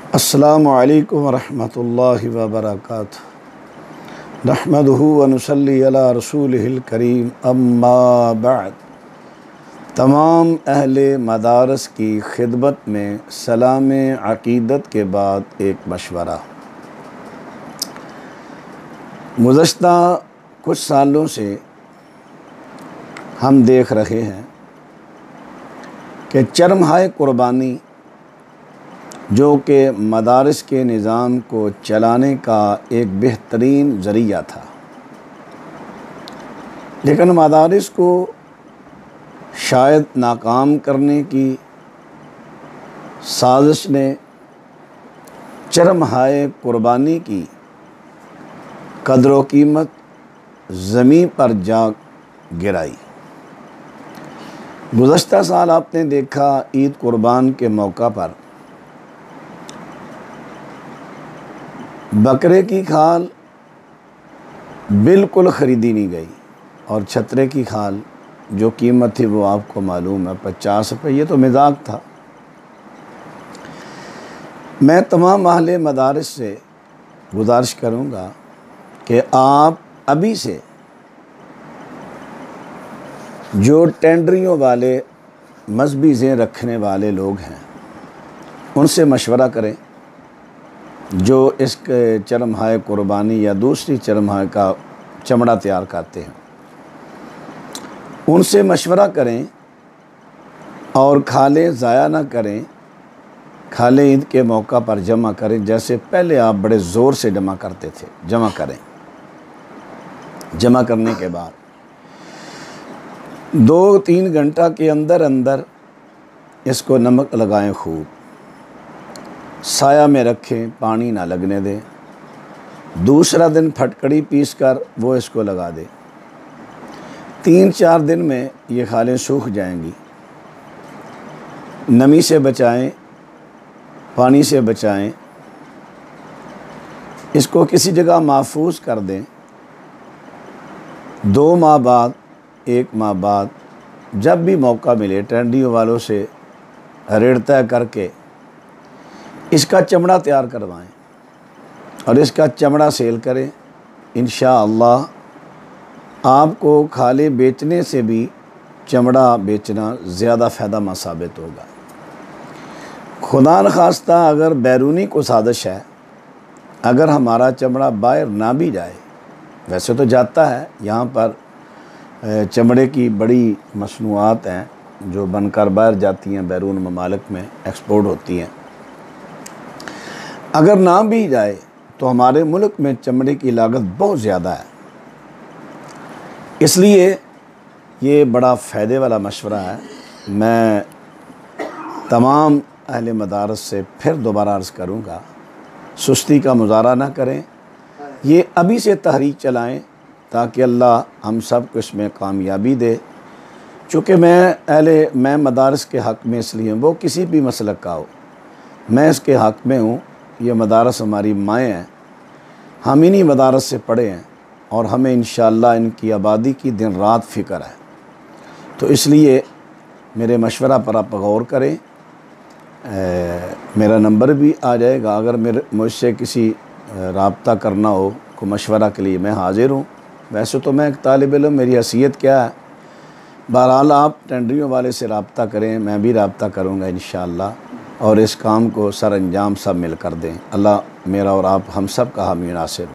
अस्सलामु अलैकुम वरहमतुल्लाहि वबरकातुहू नहमदुहु व नुसल्ली अला रसूलिहिल करीम अम्मा बाद। तमाम अहले मदारस की खिदमत में सलाम अक़ीदत के बाद एक मशवरा। गुज़श्ता कुछ सालों से हम देख रहे हैं कि चरमहाए कुर्बानी जो कि मदारस के निज़ाम को चलाने का एक बेहतरीन ज़रिया था, लेकिन मदारस को शायद नाकाम करने की साजिश ने चरमहाए कुर्बानी की कदर व कीमत ज़मीन पर जा गिराई। गुज़श्ता साल आपने देखा ईद कुर्बान के मौका पर बकरे की खाल बिल्कुल ख़रीदी नहीं गई और छतरे की खाल जो कीमत थी वो आपको मालूम है 50 रुपये। ये तो मजाक था। मैं तमाम अहले मदारिस से गुजारिश करूँगा कि आप अभी से जो टेंडरियों वाले मजहबी ज़हन रखने वाले लोग हैं उनसे मशवरा करें, जो इस चरमहाए कुर्बानी या दूसरी चरमहाए का चमड़ा तैयार करते हैं, उनसे मशवरा करें और खालें ज़ाया ना करें। खालें ईद के मौका पर जमा करें, जैसे पहले आप बड़े ज़ोर से जमा करते थे। जमा करें, जमा करने के बाद 2-3 घंटा के अंदर अंदर इसको नमक लगाएं, खूब साया में रखें, पानी ना लगने दें। दूसरा दिन फटकड़ी पीस कर वो इसको लगा दें। 3-4 दिन में ये खालें सूख जाएंगी। नमी से बचाएं, पानी से बचाएं। इसको किसी जगह महफूज कर दें। 2 माह बाद, 1 माह बाद जब भी मौका मिले टेंडरियों वालों से रेट तय करके इसका चमड़ा तैयार करवाएं और इसका चमड़ा सेल करें। इंशाअल्लाह आपको खाले बेचने से भी चमड़ा बेचना ज़्यादा फ़ायदा साबित होगा। खुदा न खास्ता अगर बैरूनी को साजिश है, अगर हमारा चमड़ा बाहर ना भी जाए, वैसे तो जाता है, यहाँ पर चमड़े की बड़ी मसनूआत हैं जो बनकर बाहर जाती हैं, बैरून ममालिक में एक्सपोर्ट होती हैं। अगर ना भी जाए तो हमारे मुल्क में चमड़े की लागत बहुत ज़्यादा है, इसलिए ये बड़ा फ़ायदे वाला मशवरा है। मैं तमाम अहले मदारस से फिर दोबारा अर्ज़ करूँगा, सुस्ती का मुज़ाहरा ना करें, ये अभी से तहरीक चलाएं ताकि अल्लाह हम सब को इसमें कामयाबी दे। चूँकि मैं मदारस के हक़ में इसलिए, वो किसी भी मसलक का हो, मैं इसके हक़ में हूँ। ये मदारस हमारी माएँ हैं, हम इन्हीं मदारस से पढ़े हैं और हमें इंशाअल्लाह इनकी आबादी की दिन रात फ़िक्र है। तो इसलिए मेरे मशवरा पर आप गौर करें। मेरा नंबर भी आ जाएगा, अगर मुझसे किसी रब्ता करना हो को मशवरा के लिए मैं हाज़िर हूँ। वैसे तो मैं एक तालिब इल्म, मेरी हैसियत क्या है। बहरहाल आप टेंडरियों वाले से रब्ता करें, मैं भी रब्ता करूँगा इंशाअल्लाह, और इस काम को सर अंजाम सब मिल कर दें। अल्लाह मेरा और आप हम सब का हामी नासिर।